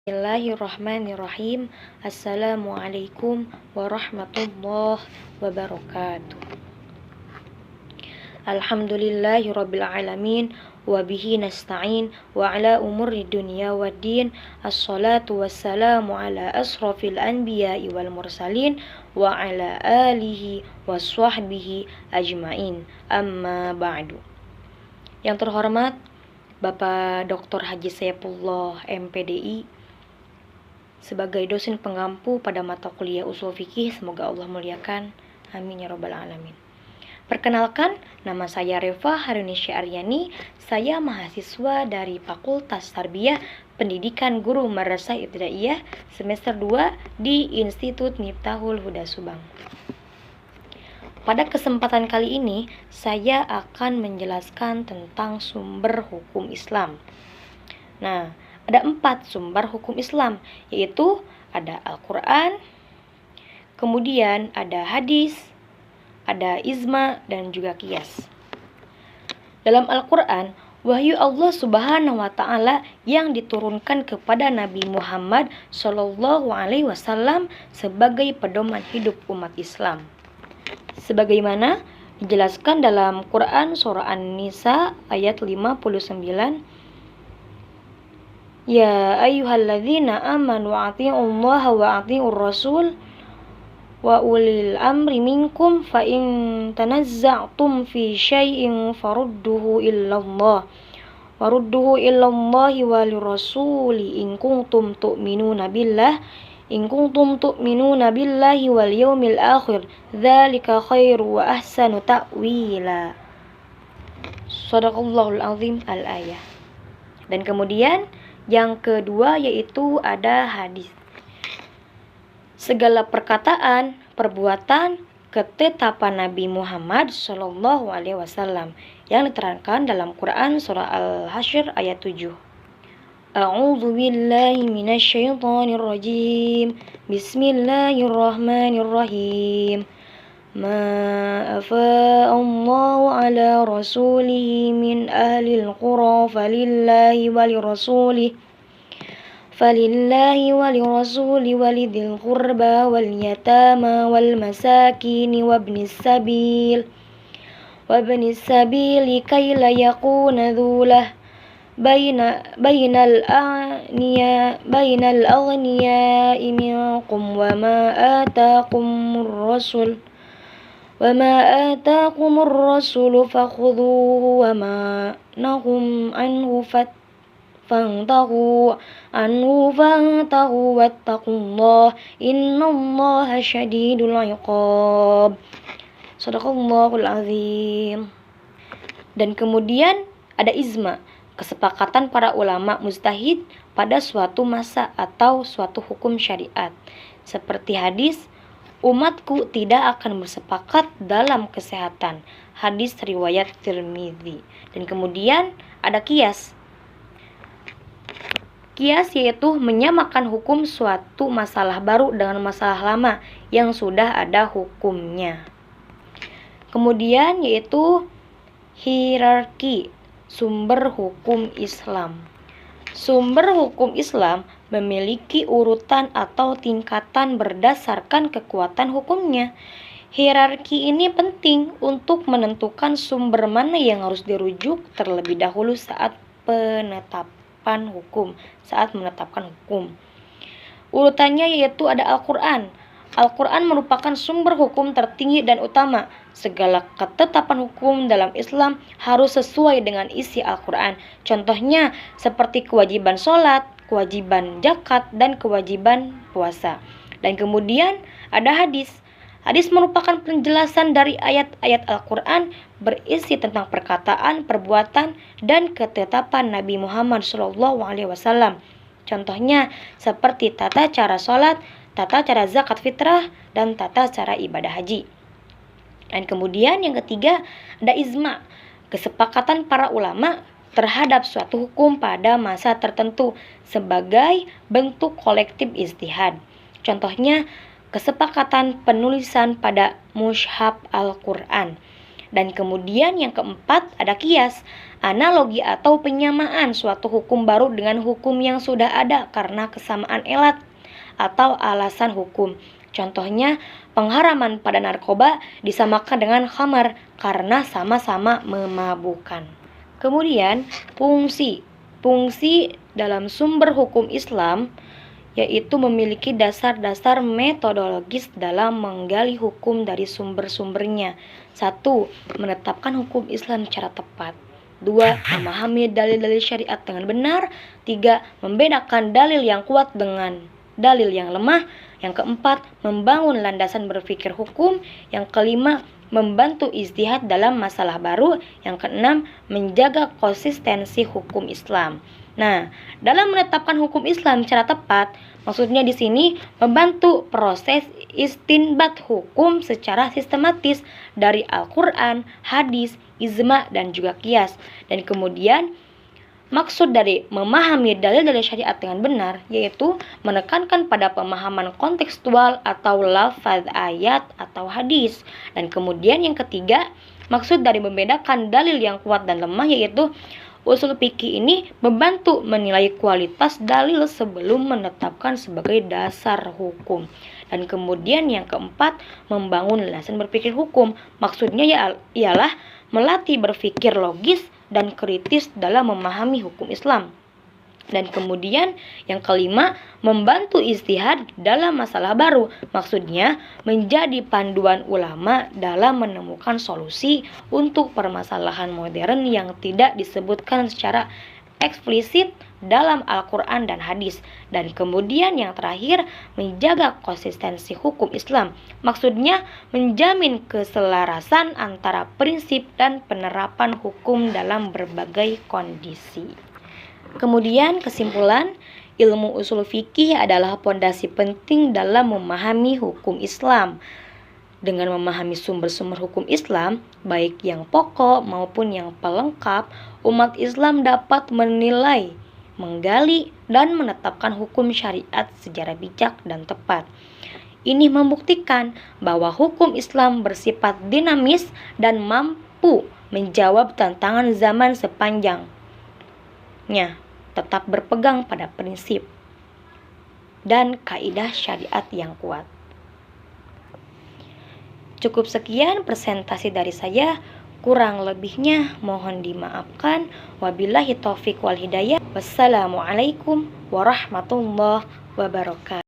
Bismillahirrahmanirrahim. Assalamualaikum warahmatullahi wabarakatuh. Alhamdulillahirabbil alamin wa bihi nasta'in wa ala umuri dunya waddin. Assalatu wassalamu ala asrafil anbiya'i wal mursalin wa ala alihi waswahbihi ajmain. Amma ba'du. Yang terhormat Bapak Dr. Haji Saifullah MPDI sebagai dosen pengampu pada mata kuliah usul fikih, semoga Allah muliakan. Amin ya rabbal alamin. Perkenalkan, nama saya Reva Harunisya Aryani. Saya mahasiswa dari Fakultas Tarbiyah Pendidikan Guru Madrasah Ibtidaiyah semester 2 di Institut Miftahul Huda Subang. Pada kesempatan kali ini, saya akan menjelaskan tentang sumber hukum Islam. Nah, ada 4 sumber hukum Islam, yaitu ada Al-Quran, kemudian ada hadis, ada ijma, dan juga qiyas. Dalam Al-Quran, wahyu Allah Subhanahu wa Ta'ala yang diturunkan kepada Nabi Muhammad SAW sebagai pedoman hidup umat Islam. Sebagaimana dijelaskan dalam Quran surah An-Nisa ayat 59, Ya ayyuhalladzina amanu ati'ullaha wa ati'ur rasul wa ulil amri minkum fa in tanazza'tum fi syai'in farudduhu illallahi wa lirrasuli in kuntum tu'minuna billahi wal yawmil akhir dzalika khairu wa ahsanu ta'wila. Shadaqallahul azim al-ayah. Dan kemudian yang kedua yaitu ada hadis. Segala perkataan, perbuatan, ketetapan Nabi Muhammad SAW yang diterangkan dalam Quran surah Al-Hasyr ayat 7. A'udzu billahi minasyaitonir rajim. Bismillahirrahmanirrahim. Ma afa'allahu ala rasulihi min ahlil qura falillahi walirrasuli walidhil qurba wal yatama wal masakini wabnis sabili kay la yakuna dhulah bainal aghniya'i minkum wa ma atakumur rasulu fakhudhuhu wa ma nahum anhu fantahu wattaqullah innallaha syadidul iqab. Shadaqallahul azim. Dan kemudian ada ijma, kesepakatan para ulama mujtahid pada suatu masa atau suatu hukum syariat. Seperti hadis, umatku tidak akan bersepakat dalam kesehatan. Hadis riwayat Tirmidzi. Dan kemudian ada qiyas. Qiyas yaitu menyamakan hukum suatu masalah baru dengan masalah lama yang sudah ada hukumnya. Kemudian yaitu hierarki sumber hukum Islam. Sumber hukum Islam memiliki urutan atau tingkatan berdasarkan kekuatan hukumnya. Hierarki ini penting untuk menentukan sumber mana yang harus dirujuk terlebih dahulu saat menetapkan hukum. Urutannya yaitu ada Al-Quran. Al-Quran merupakan sumber hukum tertinggi dan utama. Segala ketetapan hukum dalam Islam harus sesuai dengan isi Al-Quran. Contohnya seperti kewajiban sholat, kewajiban zakat, dan kewajiban puasa. Dan kemudian ada hadis. Hadis merupakan penjelasan dari ayat-ayat Al-Quran berisi tentang perkataan, perbuatan, dan ketetapan Nabi Muhammad SAW. Contohnya seperti tata cara sholat, tata cara zakat fitrah, dan tata cara ibadah haji. Dan kemudian yang ketiga ada ijma, kesepakatan para ulama terhadap suatu hukum pada masa tertentu sebagai bentuk kolektif ijtihad. Contohnya kesepakatan penulisan pada mushaf Al-Quran. Dan kemudian yang keempat ada kias, analogi atau penyamaan suatu hukum baru dengan hukum yang sudah ada karena kesamaan elat atau alasan hukum. Contohnya, pengharaman pada narkoba disamakan dengan khamar karena sama-sama memabukkan. Kemudian, fungsi. Fungsi dalam sumber hukum Islam yaitu memiliki dasar-dasar metodologis dalam menggali hukum dari sumber-sumbernya. 1. Menetapkan hukum Islam secara tepat. 2. Memahami dalil-dalil syariat dengan benar. 3. Membedakan dalil yang kuat dengan dalil yang lemah. Yang keempat, membangun landasan berpikir hukum. Yang kelima, membantu ijtihad dalam masalah baru. Yang keenam, menjaga konsistensi hukum Islam. Nah, dalam menetapkan hukum Islam secara tepat, maksudnya di sini membantu proses istinbat hukum secara sistematis dari Al-Quran, hadis, ijma, dan juga qiyas. Dan kemudian maksud dari memahami dalil-dalil syariat dengan benar yaitu menekankan pada pemahaman kontekstual atau lafaz ayat atau hadis. Dan kemudian yang ketiga, maksud dari membedakan dalil yang kuat dan lemah yaitu usul fikih ini membantu menilai kualitas dalil sebelum menetapkan sebagai dasar hukum. Dan kemudian yang keempat, membangun landasan berpikir hukum. Maksudnya ialah melatih berpikir logis dan kritis dalam memahami hukum Islam. Dan kemudian yang kelima, membantu ijtihad dalam masalah baru. Maksudnya menjadi panduan ulama dalam menemukan solusi untuk permasalahan modern yang tidak disebutkan secara eksplisit dalam Al-Quran dan hadis. Dan kemudian yang terakhir, menjaga konsistensi hukum Islam. Maksudnya menjamin keselarasan antara prinsip dan penerapan hukum dalam berbagai kondisi. Kemudian kesimpulan, ilmu usul fikih adalah pondasi penting dalam memahami hukum Islam. Dengan memahami sumber-sumber hukum Islam, baik yang pokok maupun yang pelengkap, umat Islam dapat menilai, menggali, dan menetapkan hukum syariat secara bijak dan tepat. Ini membuktikan bahwa hukum Islam bersifat dinamis dan mampu menjawab tantangan zaman sepanjangnya, tetap berpegang pada prinsip dan kaidah syariat yang kuat. Cukup sekian presentasi dari saya, kurang lebihnya mohon dimaafkan. Wabillahi taufik wal hidayah. Wassalamualaikum warahmatullahi wabarakatuh.